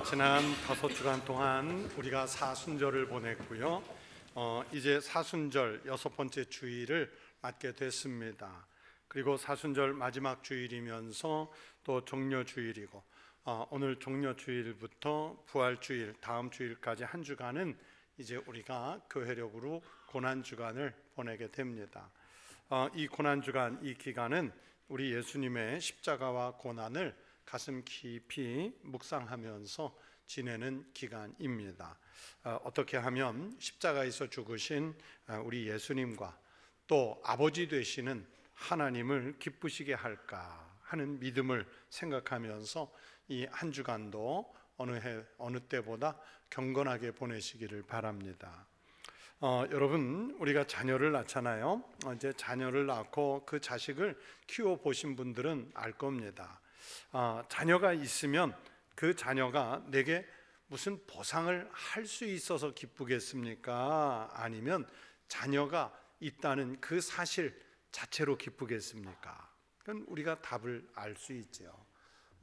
지난 5주간 동안 우리가 사순절을 보냈고요. 이제 사순절 6번째 주일을 맞게 됐습니다. 그리고 사순절 마지막 주일이면서 또 종려주일이고, 오늘 종려주일부터 부활주일, 다음 주일까지 한 주간은 이제 우리가 교회력으로 고난주간을 보내게 됩니다. 이 고난주간, 이 기간은 우리 예수님의 십자가와 고난을 가슴 깊이 묵상하면서 지내는 기간입니다. 어떻게 하면 십자가에서 죽으신 우리 예수님과 또 아버지 되시는 하나님을 기쁘시게 할까 하는 믿음을 생각하면서 이 한 주간도 어느 때보다 경건하게 보내시기를 바랍니다. 여러분, 우리가 자녀를 낳잖아요. 이제 자녀를 낳고 그 자식을 키워보신 분들은 알 겁니다. 자녀가 있으면 그 자녀가 내게 무슨 보상을 할 수 있어서 기쁘겠습니까? 아니면 자녀가 있다는 그 사실 자체로 기쁘겠습니까? 그건 우리가 답을 알 수 있죠.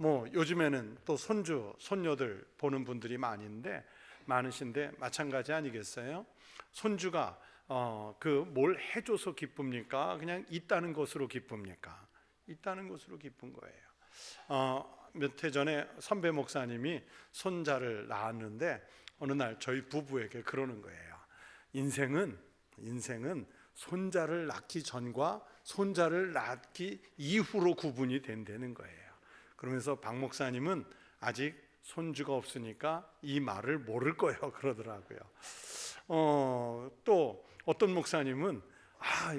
요즘에는 또 손주, 손녀들 보는 분들이 많으신데 마찬가지 아니겠어요? 손주가 뭘 해줘서 기쁩니까? 그냥 있다는 것으로 기쁩니까? 있다는 것으로 기쁜 거예요. 몇 해 전에 선배 목사님이 손자를 낳았는데 어느 날 저희 부부에게 그러는 거예요. 인생은 손자를 낳기 전과 손자를 낳기 이후로 구분이 된다는 거예요. 그러면서 박 목사님은 아직 손주가 없으니까 이 말을 모를 거예요 그러더라고요. 또 어떤 목사님은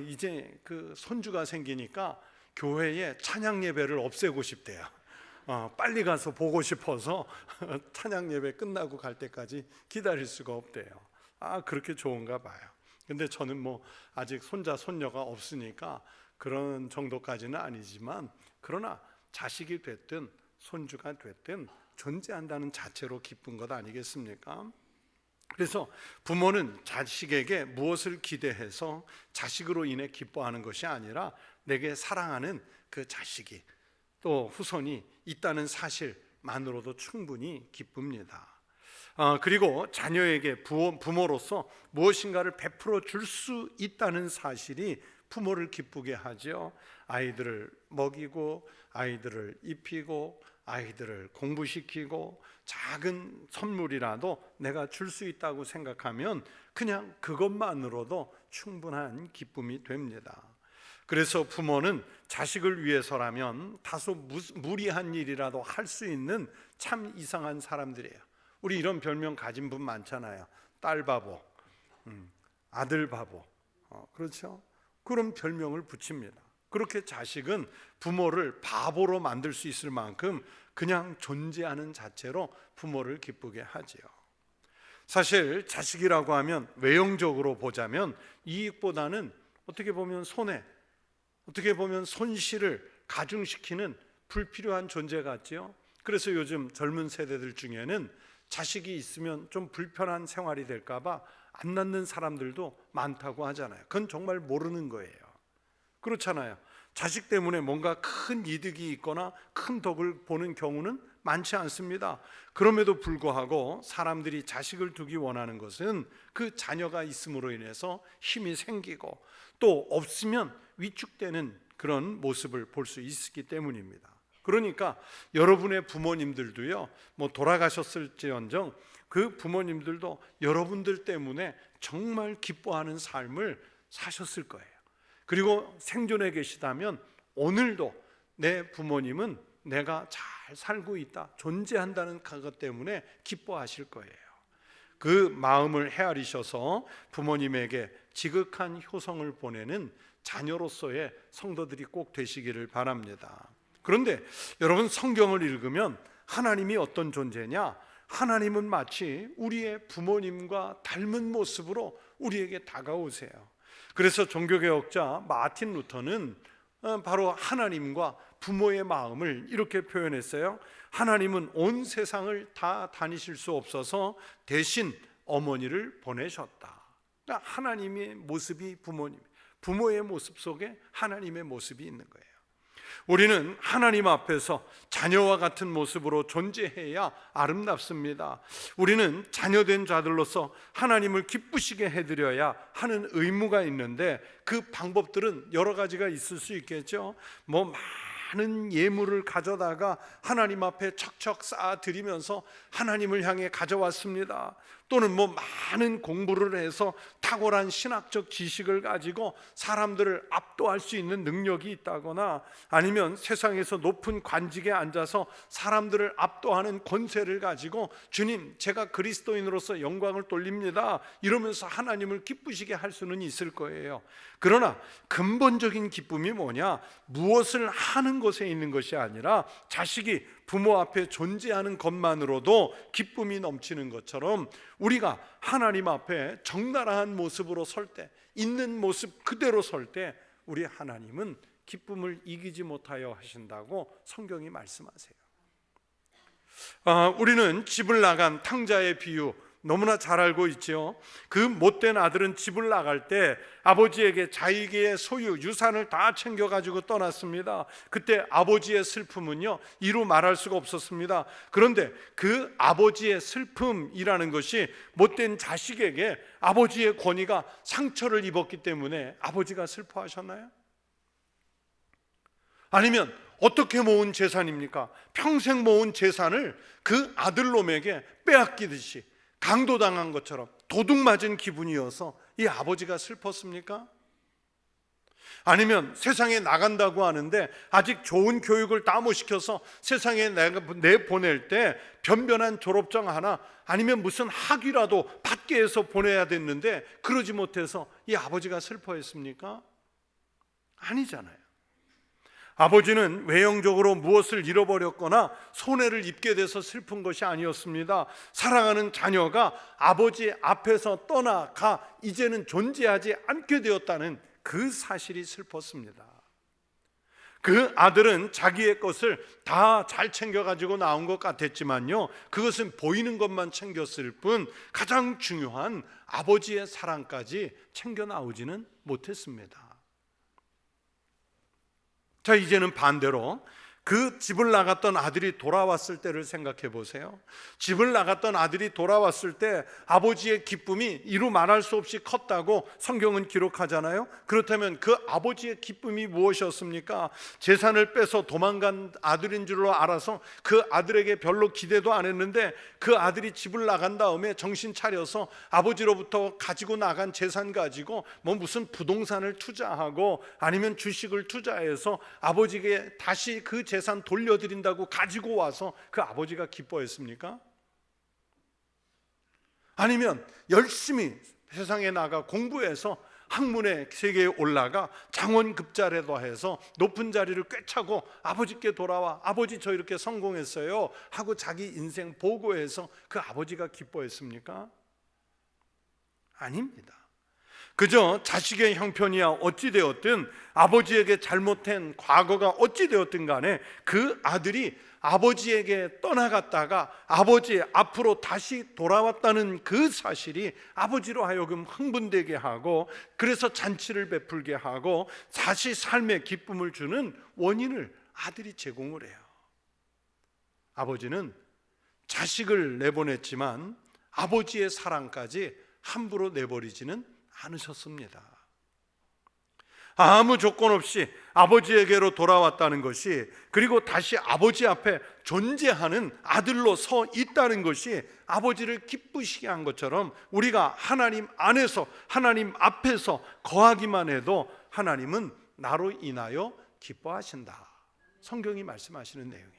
이제 그 손주가 생기니까 교회에 찬양 예배를 없애고 싶대요. 빨리 가서 보고 싶어서 찬양 예배 끝나고 갈 때까지 기다릴 수가 없대요. 그렇게 좋은가 봐요. 근데 저는 아직 손자 손녀가 없으니까 그런 정도까지는 아니지만, 그러나 자식이 됐든 손주가 됐든 존재한다는 자체로 기쁜 것 아니겠습니까? 그래서 부모는 자식에게 무엇을 기대해서 자식으로 인해 기뻐하는 것이 아니라 내게 사랑하는 그 자식이 또 후손이 있다는 사실만으로도 충분히 기쁩니다. 그리고 자녀에게 부모로서 무엇인가를 베풀어 줄 수 있다는 사실이 부모를 기쁘게 하죠. 아이들을 먹이고 아이들을 입히고 아이들을 공부시키고 작은 선물이라도 내가 줄 수 있다고 생각하면 그냥 그것만으로도 충분한 기쁨이 됩니다. 그래서 부모는 자식을 위해서라면 다소 무리한 일이라도 할 수 있는 참 이상한 사람들이에요. 우리 이런 별명 가진 분 많잖아요. 딸 바보, 아들 바보, 그렇죠? 그런 별명을 붙입니다. 그렇게 자식은 부모를 바보로 만들 수 있을 만큼 그냥 존재하는 자체로 부모를 기쁘게 하지요. 사실 자식이라고 하면 외형적으로 보자면 이익보다는 어떻게 보면 손해, 어떻게 보면 손실을 가중시키는 불필요한 존재 같지요. 그래서 요즘 젊은 세대들 중에는 자식이 있으면 좀 불편한 생활이 될까 봐 안 낳는 사람들도 많다고 하잖아요. 그건 정말 모르는 거예요. 그렇잖아요. 자식 때문에 뭔가 큰 이득이 있거나 큰 덕을 보는 경우는 많지 않습니다. 그럼에도 불구하고 사람들이 자식을 두기 원하는 것은 그 자녀가 있음으로 인해서 힘이 생기고 또 없으면 위축되는 그런 모습을 볼 수 있기 때문입니다. 그러니까 여러분의 부모님들도요, 돌아가셨을지언정 그 부모님들도 여러분들 때문에 정말 기뻐하는 삶을 사셨을 거예요. 그리고 생존해 계시다면 오늘도 내 부모님은 내가 잘 살고 있다, 존재한다는 것 때문에 기뻐하실 거예요. 그 마음을 헤아리셔서 부모님에게 지극한 효성을 보내는 자녀로서의 성도들이 꼭 되시기를 바랍니다. 그런데 여러분, 성경을 읽으면 하나님이 어떤 존재냐? 하나님은 마치 우리의 부모님과 닮은 모습으로 우리에게 다가오세요. 그래서 종교개혁자 마틴 루터는 바로 하나님과 부모의 마음을 이렇게 표현했어요. 하나님은 온 세상을 다 다니실 수 없어서 대신 어머니를 보내셨다. 그러니까 하나님의 모습이 부모님, 부모의 모습 속에 하나님의 모습이 있는 거예요. 우리는 하나님 앞에서 자녀와 같은 모습으로 존재해야 아름답습니다. 우리는 자녀된 자들로서 하나님을 기쁘시게 해드려야 하는 의무가 있는데 그 방법들은 여러 가지가 있을 수 있겠죠. 많은 예물을 가져다가 하나님 앞에 척척 쌓아 드리면서 하나님을 향해 가져왔습니다. 또는 많은 공부를 해서 탁월한 신학적 지식을 가지고 사람들을 압도할 수 있는 능력이 있다거나, 아니면 세상에서 높은 관직에 앉아서 사람들을 압도하는 권세를 가지고 주님, 제가 그리스도인으로서 영광을 돌립니다 이러면서 하나님을 기쁘시게 할 수는 있을 거예요. 그러나 근본적인 기쁨이 뭐냐? 무엇을 하는 것에 있는 것이 아니라 자식이 부모 앞에 존재하는 것만으로도 기쁨이 넘치는 것처럼, 우리가 하나님 앞에 적나라한 모습으로 설 때, 있는 모습 그대로 설 때 우리 하나님은 기쁨을 이기지 못하여 하신다고 성경이 말씀하세요. 우리는 집을 나간 탕자의 비유 너무나 잘 알고 있죠. 그 못된 아들은 집을 나갈 때 아버지에게 자기의 소유 유산을 다 챙겨가지고 떠났습니다. 그때 아버지의 슬픔은요, 이루 말할 수가 없었습니다. 그런데 그 아버지의 슬픔이라는 것이 못된 자식에게 아버지의 권위가 상처를 입었기 때문에 아버지가 슬퍼하셨나요? 아니면 어떻게 모은 재산입니까? 평생 모은 재산을 그 아들놈에게 빼앗기듯이 강도당한 것처럼 도둑 맞은 기분이어서 이 아버지가 슬펐습니까? 아니면 세상에 나간다고 하는데 아직 좋은 교육을 다 못 시켜서 세상에 내보낼 때 변변한 졸업장 하나, 아니면 무슨 학위라도 받게 해서 보내야 됐는데 그러지 못해서 이 아버지가 슬퍼했습니까? 아니잖아요. 아버지는 외형적으로 무엇을 잃어버렸거나 손해를 입게 돼서 슬픈 것이 아니었습니다. 사랑하는 자녀가 아버지 앞에서 떠나가 이제는 존재하지 않게 되었다는 그 사실이 슬펐습니다. 그 아들은 자기의 것을 다 잘 챙겨가지고 나온 것 같았지만요, 그것은 보이는 것만 챙겼을 뿐 가장 중요한 아버지의 사랑까지 챙겨 나오지는 못했습니다. 자, 이제는 반대로 그 집을 나갔던 아들이 돌아왔을 때를 생각해 보세요. 집을 나갔던 아들이 돌아왔을 때 아버지의 기쁨이 이루 말할 수 없이 컸다고 성경은 기록하잖아요. 그렇다면 그 아버지의 기쁨이 무엇이었습니까? 재산을 빼서 도망간 아들인 줄로 알아서 그 아들에게 별로 기대도 안 했는데, 그 아들이 집을 나간 다음에 정신 차려서 아버지로부터 가지고 나간 재산 가지고 무슨 부동산을 투자하고 아니면 주식을 투자해서 아버지에게 다시 그 재산 돌려드린다고 가지고 와서 그 아버지가 기뻐했습니까? 아니면 열심히 세상에 나가 공부해서 학문의 세계에 올라가 장원급자라도 해서 높은 자리를 꿰차고 아버지께 돌아와 아버지 저 이렇게 성공했어요 하고 자기 인생 보고해서 그 아버지가 기뻐했습니까? 아닙니다. 그저 자식의 형편이야 어찌되었든, 아버지에게 잘못한 과거가 어찌되었든 간에 그 아들이 아버지에게 떠나갔다가 아버지 앞으로 다시 돌아왔다는 그 사실이 아버지로 하여금 흥분되게 하고, 그래서 잔치를 베풀게 하고 다시 삶의 기쁨을 주는 원인을 아들이 제공을 해요. 아버지는 자식을 내보냈지만 아버지의 사랑까지 함부로 내버리지는 않으셨습니다. 아무 조건 없이 아버지에게로 돌아왔다는 것이, 그리고 다시 아버지 앞에 존재하는 아들로 서 있다는 것이 아버지를 기쁘시게 한 것처럼, 우리가 하나님 안에서 하나님 앞에서 거하기만 해도 하나님은 나로 인하여 기뻐하신다. 성경이 말씀하시는 내용이에요.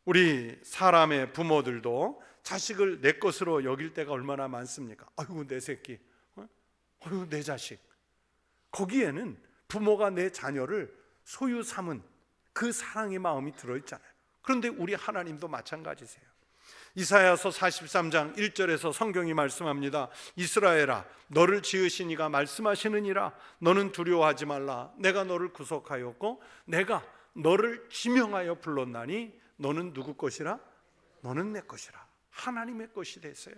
우리 사람의 부모들도 자식을 내 것으로 여길 때가 얼마나 많습니까? 아이고 내 새끼, 아이고 내 자식. 거기에는 부모가 내 자녀를 소유 삼은 그 사랑의 마음이 들어있잖아요. 그런데 우리 하나님도 마찬가지세요. 이사야서 43장 1절에서 성경이 말씀합니다. 이스라엘아, 너를 지으신 이가 말씀하시느니라. 너는 두려워하지 말라. 내가 너를 구속하였고 내가 너를 지명하여 불렀나니 너는 누구 것이라? 너는 내 것이라. 하나님의 것이 됐어요.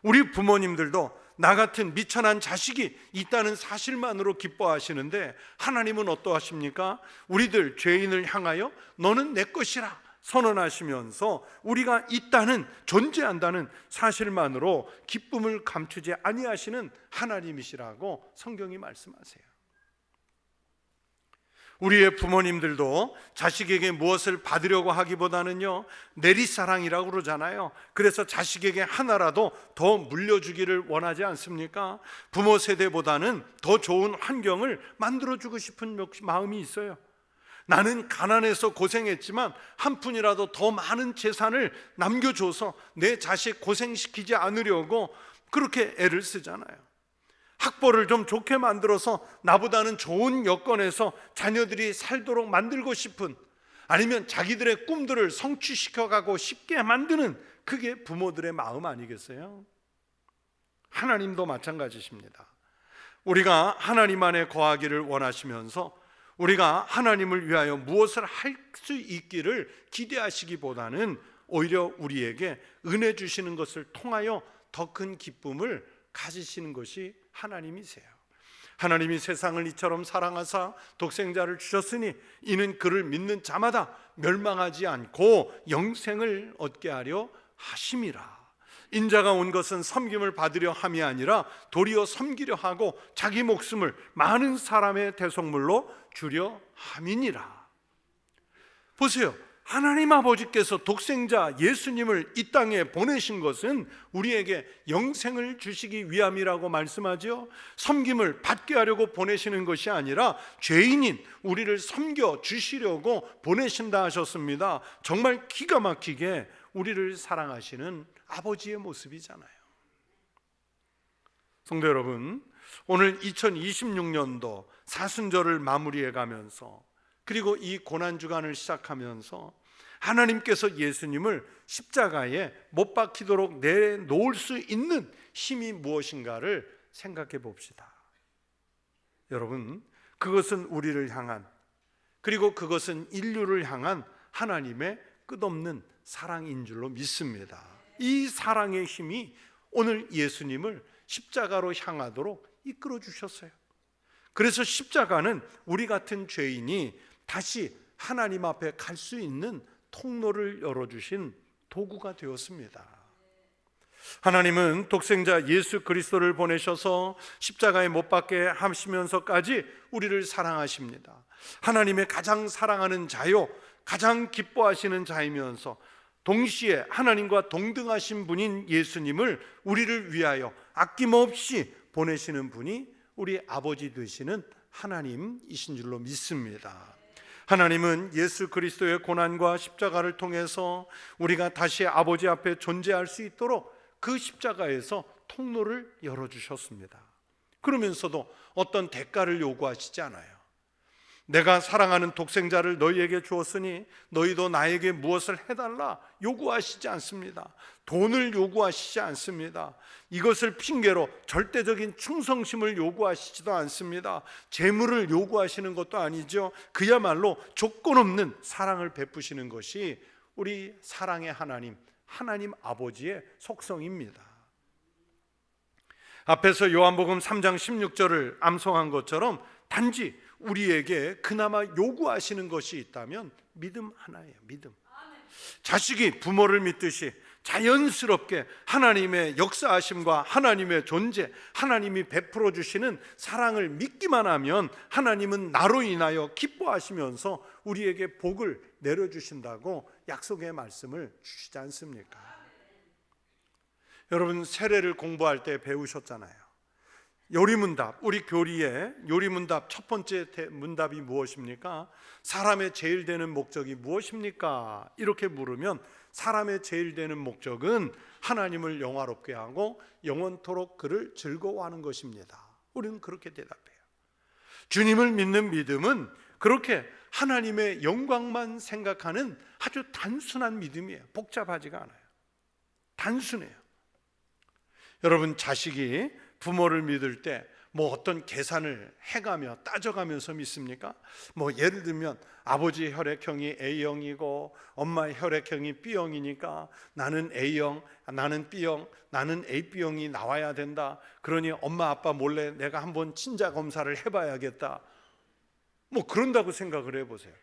우리 부모님들도 나 같은 미천한 자식이 있다는 사실만으로 기뻐하시는데 하나님은 어떠하십니까? 우리들 죄인을 향하여 너는 내 것이라 선언하시면서 우리가 있다는, 존재한다는 사실만으로 기쁨을 감추지 아니하시는 하나님이시라고 성경이 말씀하세요. 우리의 부모님들도 자식에게 무엇을 받으려고 하기보다는요, 내리사랑이라고 그러잖아요. 그래서 자식에게 하나라도 더 물려주기를 원하지 않습니까? 부모 세대보다는 더 좋은 환경을 만들어주고 싶은 마음이 있어요. 나는 가난해서 고생했지만 한 푼이라도 더 많은 재산을 남겨줘서 내 자식 고생시키지 않으려고 그렇게 애를 쓰잖아요. 학벌을 좀 좋게 만들어서 나보다는 좋은 여건에서 자녀들이 살도록 만들고 싶은, 아니면 자기들의 꿈들을 성취시켜가고 싶게 만드는, 그게 부모들의 마음 아니겠어요? 하나님도 마찬가지십니다. 우리가 하나님 안에 거하기를 원하시면서 우리가 하나님을 위하여 무엇을 할 수 있기를 기대하시기보다는 오히려 우리에게 은혜 주시는 것을 통하여 더 큰 기쁨을 가지시는 것이 하나님이세요. 하나님이 세상을 이처럼 사랑하사 독생자를 주셨으니 이는 그를 믿는 자마다 멸망하지 않고 영생을 얻게 하려 하심이라. 인자가 온 것은 섬김을 받으려 함이 아니라 도리어 섬기려 하고 자기 목숨을 많은 사람의 대속물로 주려 함이니라. 보세요. 하나님 아버지께서 독생자 예수님을 이 땅에 보내신 것은 우리에게 영생을 주시기 위함이라고 말씀하죠. 섬김을 받게 하려고 보내시는 것이 아니라 죄인인 우리를 섬겨 주시려고 보내신다 하셨습니다. 정말 기가 막히게 우리를 사랑하시는 아버지의 모습이잖아요. 성도 여러분, 오늘 2026년도 사순절을 마무리해 가면서, 그리고 이 고난주간을 시작하면서 하나님께서 예수님을 십자가에 못 박히도록 내놓을 수 있는 힘이 무엇인가를 생각해 봅시다. 여러분, 그것은 우리를 향한, 그리고 그것은 인류를 향한 하나님의 끝없는 사랑인 줄로 믿습니다. 이 사랑의 힘이 오늘 예수님을 십자가로 향하도록 이끌어 주셨어요. 그래서 십자가는 우리 같은 죄인이 다시 하나님 앞에 갈 수 있는 통로를 열어주신 도구가 되었습니다. 하나님은 독생자 예수 그리스도를 보내셔서 십자가에 못 박게 하시면서까지 우리를 사랑하십니다. 하나님의 가장 사랑하는 자요, 가장 기뻐하시는 자이면서 동시에 하나님과 동등하신 분인 예수님을 우리를 위하여 아낌없이 보내시는 분이 우리 아버지 되시는 하나님이신 줄로 믿습니다. 하나님은 예수 그리스도의 고난과 십자가를 통해서 우리가 다시 아버지 앞에 존재할 수 있도록 그 십자가에서 통로를 열어주셨습니다. 그러면서도 어떤 대가를 요구하시지 않아요. 내가 사랑하는 독생자를 너희에게 주었으니 너희도 나에게 무엇을 해달라 요구하시지 않습니다. 돈을 요구하시지 않습니다. 이것을 핑계로 절대적인 충성심을 요구하시지도 않습니다. 재물을 요구하시는 것도 아니죠. 그야말로 조건 없는 사랑을 베푸시는 것이 우리 사랑의 하나님 아버지의 속성입니다. 앞에서 요한복음 3장 16절을 암송한 것처럼 단지 우리에게 그나마 요구하시는 것이 있다면 믿음 하나예요. 믿음. 자식이 부모를 믿듯이 자연스럽게 하나님의 역사하심과 하나님의 존재, 하나님이 베풀어 주시는 사랑을 믿기만 하면 하나님은 나로 인하여 기뻐하시면서 우리에게 복을 내려주신다고 약속의 말씀을 주시지 않습니까? 여러분, 세례를 공부할 때 배우셨잖아요. 요리문답, 우리 교리의 요리문답 첫 번째 문답이 무엇입니까? 사람의 제일 되는 목적이 무엇입니까? 이렇게 물으면 사람의 제일 되는 목적은 하나님을 영화롭게 하고 영원토록 그를 즐거워하는 것입니다. 우리는 그렇게 대답해요. 주님을 믿는 믿음은 그렇게 하나님의 영광만 생각하는 아주 단순한 믿음이에요. 복잡하지가 않아요. 단순해요. 여러분, 자식이 부모를 믿을 때 뭐 어떤 계산을 해가며 따져가면서 믿습니까? 뭐 예를 들면 아버지 혈액형이 A형이고 엄마의 혈액형이 B형이니까 나는 A형, 나는 B형, 나는 AB형이 나와야 된다. 그러니 엄마 아빠 몰래 내가 한번 친자 검사를 해봐야겠다. 뭐 그런다고 생각을 해보세요.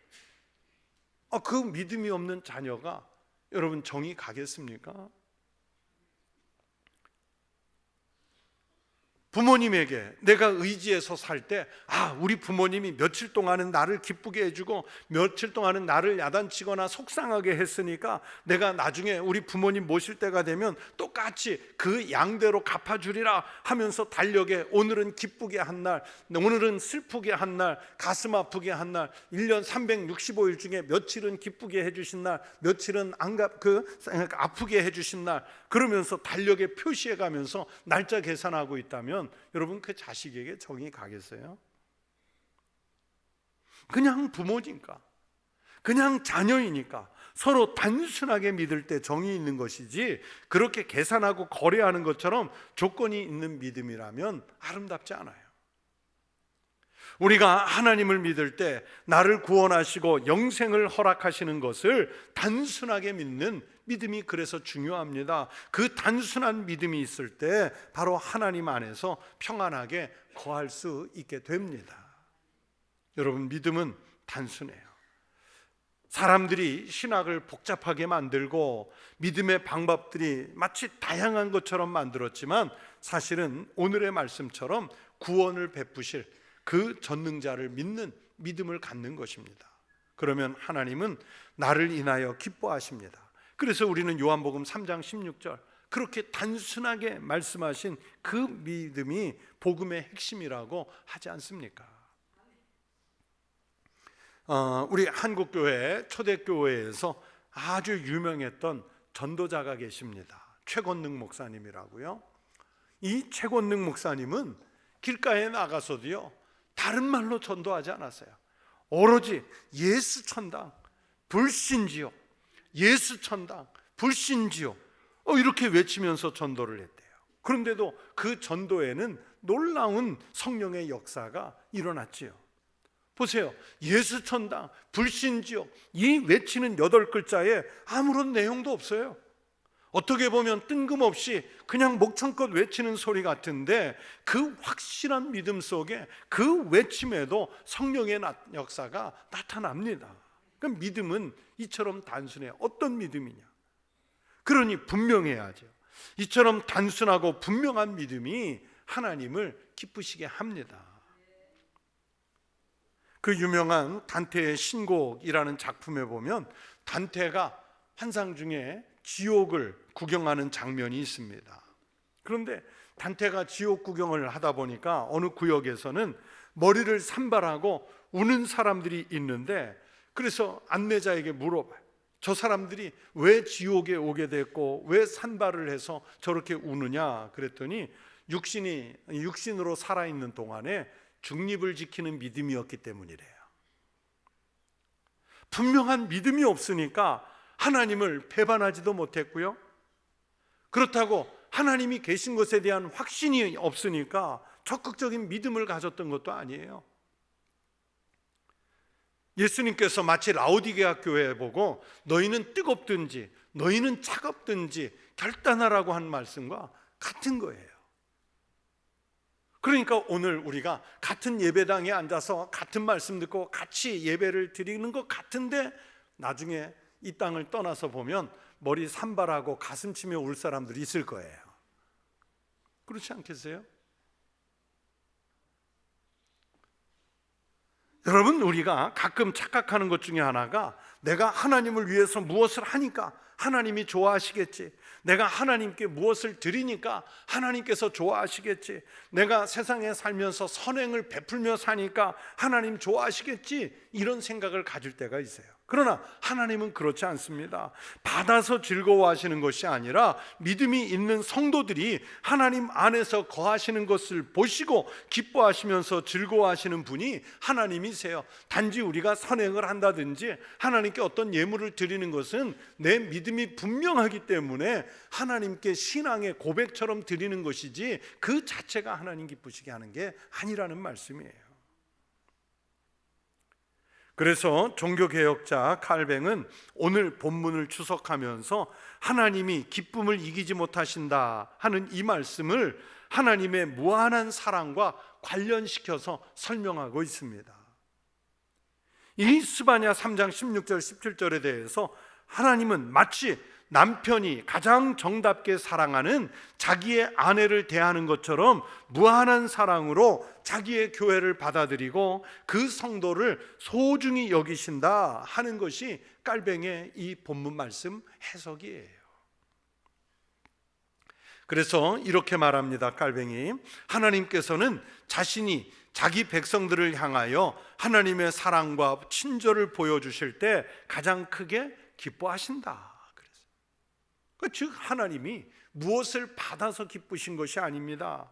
그 믿음이 없는 자녀가 여러분 정이 가겠습니까? 부모님에게 내가 의지해서 살 때 우리 부모님이 며칠 동안은 나를 기쁘게 해주고 며칠 동안은 나를 야단치거나 속상하게 했으니까 내가 나중에 우리 부모님 모실 때가 되면 똑같이 그 양대로 갚아주리라 하면서 달력에 오늘은 기쁘게 한 날, 오늘은 슬프게 한 날, 가슴 아프게 한 날, 1년 365일 중에 며칠은 기쁘게 해주신 날, 며칠은 아프게 해주신 날, 그러면서 달력에 표시해 가면서 날짜 계산하고 있다면 여러분 그 자식에게 정이 가겠어요? 그냥 부모니까, 그냥 자녀이니까 서로 단순하게 믿을 때 정이 있는 것이지, 그렇게 계산하고 거래하는 것처럼 조건이 있는 믿음이라면 아름답지 않아요. 우리가 하나님을 믿을 때 나를 구원하시고 영생을 허락하시는 것을 단순하게 믿는 믿음이 그래서 중요합니다. 그 단순한 믿음이 있을 때 바로 하나님 안에서 평안하게 거할 수 있게 됩니다. 여러분, 믿음은 단순해요. 사람들이 신학을 복잡하게 만들고 믿음의 방법들이 마치 다양한 것처럼 만들었지만 사실은 오늘의 말씀처럼 구원을 베푸실 그 전능자를 믿는 믿음을 갖는 것입니다. 그러면 하나님은 나를 인하여 기뻐하십니다. 그래서 우리는 요한복음 3장 16절 그렇게 단순하게 말씀하신 그 믿음이 복음의 핵심이라고 하지 않습니까? 우리 한국교회 초대교회에서 아주 유명했던 전도자가 계십니다. 최권능 목사님이라고요. 이 최권능 목사님은 길가에 나가서도요 다른 말로 전도하지 않았어요. 오로지 예수 천당, 불신지요, 예수 천당, 불신지요 이렇게 외치면서 전도를 했대요. 그런데도 그 전도에는 놀라운 성령의 역사가 일어났지요. 보세요. 예수 천당, 불신지요, 이 외치는 8글자에 아무런 내용도 없어요. 어떻게 보면 뜬금없이 그냥 목청껏 외치는 소리 같은데 그 확실한 믿음 속에 그 외침에도 성령의 역사가 나타납니다. 그 믿음은 이처럼 단순해요. 어떤 믿음이냐? 그러니 분명해야죠. 이처럼 단순하고 분명한 믿음이 하나님을 기쁘시게 합니다. 그 유명한 단테의 신곡이라는 작품에 보면 단테가 환상 중에 지옥을 구경하는 장면이 있습니다. 그런데 단테가 지옥 구경을 하다 보니까 어느 구역에서는 머리를 산발하고 우는 사람들이 있는데, 그래서 안내자에게 물어봐요. 저 사람들이 왜 지옥에 오게 됐고 왜 산발을 해서 저렇게 우느냐 그랬더니 육신으로 살아있는 동안에 중립을 지키는 믿음이었기 때문이래요. 분명한 믿음이 없으니까 하나님을 배반하지도 못했고요, 그렇다고 하나님이 계신 것에 대한 확신이 없으니까 적극적인 믿음을 가졌던 것도 아니에요. 예수님께서 마치 라오디게아 교회에 보고 너희는 뜨겁든지 너희는 차갑든지 결단하라고 한 말씀과 같은 거예요. 그러니까 오늘 우리가 같은 예배당에 앉아서 같은 말씀 듣고 같이 예배를 드리는 것 같은데 나중에 이 땅을 떠나서 보면 머리 산발하고 가슴 치며 울 사람들이 있을 거예요. 그렇지 않겠어요? 여러분, 우리가 가끔 착각하는 것 중에 하나가 내가 하나님을 위해서 무엇을 하니까 하나님이 좋아하시겠지, 내가 하나님께 무엇을 드리니까 하나님께서 좋아하시겠지, 내가 세상에 살면서 선행을 베풀며 사니까 하나님 좋아하시겠지, 이런 생각을 가질 때가 있어요. 그러나 하나님은 그렇지 않습니다. 받아서 즐거워하시는 것이 아니라 믿음이 있는 성도들이 하나님 안에서 거하시는 것을 보시고 기뻐하시면서 즐거워하시는 분이 하나님이세요. 단지 우리가 선행을 한다든지 하나님께 어떤 예물을 드리는 것은 내 믿음이 분명하기 때문에 하나님께 신앙의 고백처럼 드리는 것이지 그 자체가 하나님 기쁘시게 하는 게 아니라는 말씀이에요. 그래서 종교개혁자 칼뱅은 오늘 본문을 추석하면서 하나님이 기쁨을 이기지 못하신다 하는 이 말씀을 하나님의 무한한 사랑과 관련시켜서 설명하고 있습니다. 이 스바냐 3장 16절 17절에 대해서 하나님은 마치 남편이 가장 정답게 사랑하는 자기의 아내를 대하는 것처럼 무한한 사랑으로 자기의 교회를 받아들이고 그 성도를 소중히 여기신다 하는 것이 깔뱅의 이 본문 말씀 해석이에요. 그래서 이렇게 말합니다. 깔뱅이, 하나님께서는 자신이 자기 백성들을 향하여 하나님의 사랑과 친절을 보여주실 때 가장 크게 기뻐하신다. 즉 하나님이 무엇을 받아서 기쁘신 것이 아닙니다.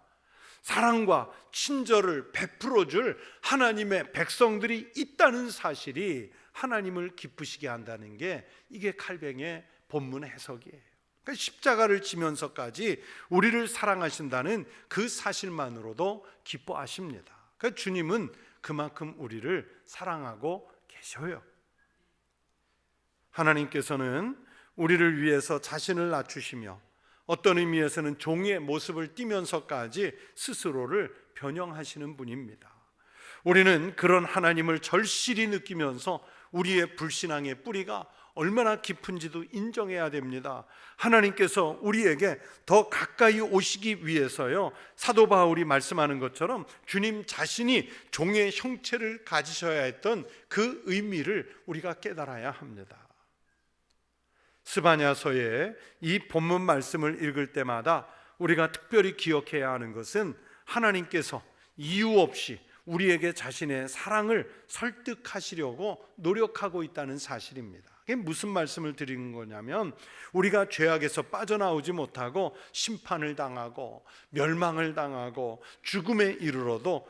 사랑과 친절을 베풀어 줄 하나님의 백성들이 있다는 사실이 하나님을 기쁘시게 한다는 게 이게 칼뱅의 본문 해석이에요. 그러니까 십자가를 지면서까지 우리를 사랑하신다는 그 사실만으로도 기뻐하십니다. 그러니까 주님은 그만큼 우리를 사랑하고 계셔요. 하나님께서는 우리를 위해서 자신을 낮추시며 어떤 의미에서는 종의 모습을 띠면서까지 스스로를 변형하시는 분입니다. 우리는 그런 하나님을 절실히 느끼면서 우리의 불신앙의 뿌리가 얼마나 깊은지도 인정해야 됩니다. 하나님께서 우리에게 더 가까이 오시기 위해서요, 사도 바울이 말씀하는 것처럼 주님 자신이 종의 형체를 가지셔야 했던 그 의미를 우리가 깨달아야 합니다. 스바냐서의 이 본문 말씀을 읽을 때마다 우리가 특별히 기억해야 하는 것은 하나님께서 이유 없이 우리에게 자신의 사랑을 설득하시려고 노력하고 있다는 사실입니다. 이게 무슨 말씀을 드리는 거냐면, 우리가 죄악에서 빠져나오지 못하고 심판을 당하고 멸망을 당하고 죽음에 이르러도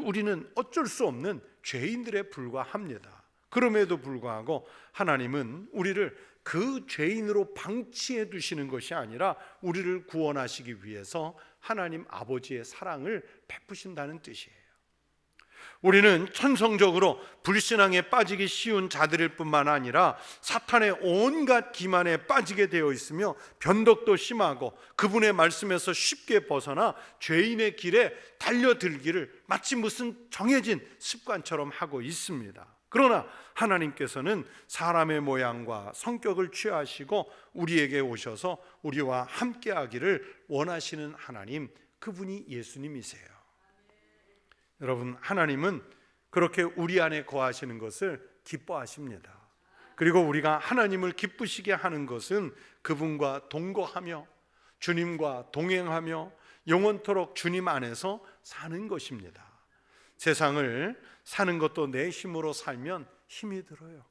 우리는 어쩔 수 없는 죄인들에 불과합니다. 그럼에도 불구하고 하나님은 우리를 그 죄인으로 방치해 두시는 것이 아니라 우리를 구원하시기 위해서 하나님 아버지의 사랑을 베푸신다는 뜻이에요. 우리는 천성적으로 불신앙에 빠지기 쉬운 자들일 뿐만 아니라 사탄의 온갖 기만에 빠지게 되어 있으며 변덕도 심하고 그분의 말씀에서 쉽게 벗어나 죄인의 길에 달려들기를 마치 무슨 정해진 습관처럼 하고 있습니다. 그러나 하나님께서는 사람의 모양과 성격을 취하시고 우리에게 오셔서 우리와 함께하기를 원하시는 하나님, 그분이 예수님이세요. 여러분, 하나님은 그렇게 우리 안에 거하시는 것을 기뻐하십니다. 그리고 우리가 하나님을 기쁘시게 하는 것은 그분과 동거하며 주님과 동행하며 영원토록 주님 안에서 사는 것입니다. 세상을 사는 것도 내 힘으로 살면 힘이 들어요.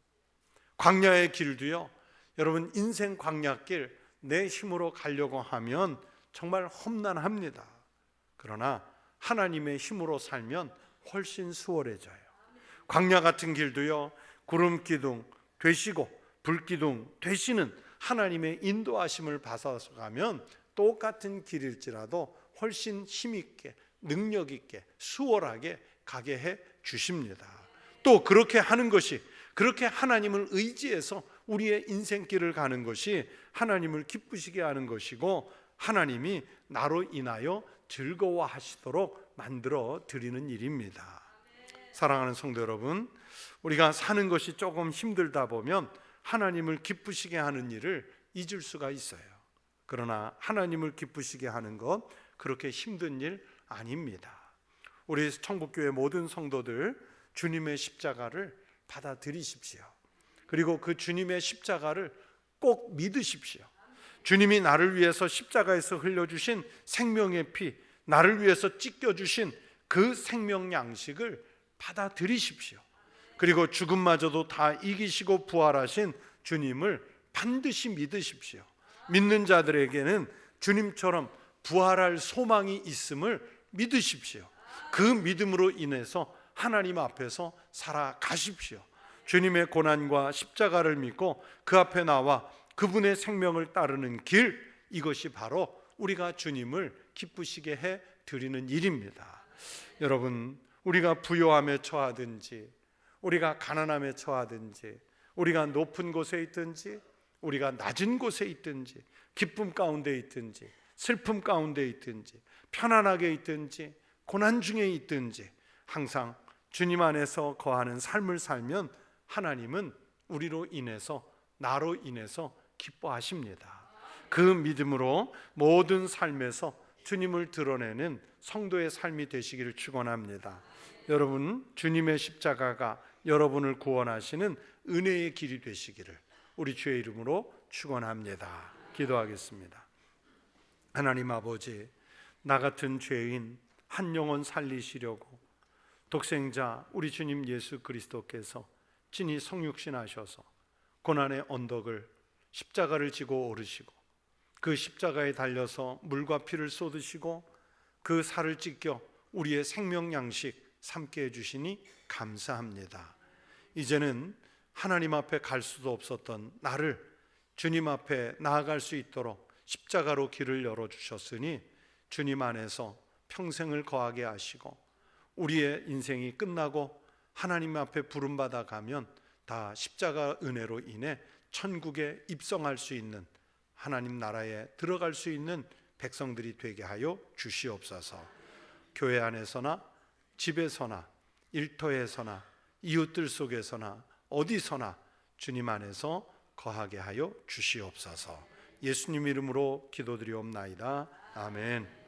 광야의 길도요, 여러분, 인생 광야길 내 힘으로 가려고 하면 정말 험난합니다. 그러나 하나님의 힘으로 살면 훨씬 수월해져요. 광야 같은 길도요, 구름 기둥 되시고 불 기둥 되시는 하나님의 인도하심을 받아서 가면 똑같은 길일지라도 훨씬 힘있게 능력 있게 수월하게 가게 해 주십니다. 또 그렇게 하는 것이, 그렇게 하나님을 의지해서 우리의 인생길을 가는 것이 하나님을 기쁘시게 하는 것이고, 하나님이 나로 인하여 즐거워하시도록 만들어 드리는 일입니다. 사랑하는 성도 여러분, 우리가 사는 것이 조금 힘들다 보면 하나님을 기쁘시게 하는 일을 잊을 수가 있어요. 그러나 하나님을 기쁘시게 하는 것, 그렇게 힘든 일 아닙니다. 우리 청북교회 모든 성도들 주님의 십자가를 받아들이십시오. 그리고 그 주님의 십자가를 꼭 믿으십시오. 주님이 나를 위해서 십자가에서 흘려주신 생명의 피, 나를 위해서 찢겨주신 그 생명 양식을 받아들이십시오. 그리고 죽음마저도 다 이기시고 부활하신 주님을 반드시 믿으십시오. 믿는 자들에게는 주님처럼 부활할 소망이 있음을 믿으십시오. 그 믿음으로 인해서 하나님 앞에서 살아가십시오. 주님의 고난과 십자가를 믿고 그 앞에 나와 그분의 생명을 따르는 길, 이것이 바로 우리가 주님을 기쁘시게 해 드리는 일입니다. 여러분, 우리가 부요함에 처하든지 우리가 가난함에 처하든지 우리가 높은 곳에 있든지 우리가 낮은 곳에 있든지 기쁨 가운데 있든지 슬픔 가운데 있든지 편안하게 있든지 고난 중에 있든지 항상 주님 안에서 거하는 삶을 살면 하나님은 우리로 인해서, 나로 인해서 기뻐하십니다. 그 믿음으로 모든 삶에서 주님을 드러내는 성도의 삶이 되시기를 축원합니다. 여러분, 주님의 십자가가 여러분을 구원하시는 은혜의 길이 되시기를 우리 주의 이름으로 축원합니다. 기도하겠습니다. 하나님 아버지, 나 같은 죄인 한 영혼 살리시려고 독생자 우리 주님 예수 그리스도께서 친히 성육신하셔서 고난의 언덕을 십자가를 지고 오르시고 그 십자가에 달려서 물과 피를 쏟으시고 그 살을 찢겨 우리의 생명 양식 삼게 해주시니 감사합니다. 이제는 하나님 앞에 갈 수도 없었던 나를 주님 앞에 나아갈 수 있도록 십자가로 길을 열어주셨으니 주님 안에서 평생을 거하게 하시고 우리의 인생이 끝나고 하나님 앞에 부름받아 가면 다 십자가 은혜로 인해 천국에 입성할 수 있는, 하나님 나라에 들어갈 수 있는 백성들이 되게 하여 주시옵소서. 교회 안에서나 집에서나 일터에서나 이웃들 속에서나 어디서나 주님 안에서 거하게 하여 주시옵소서. 예수님 이름으로 기도드리옵나이다. 아멘.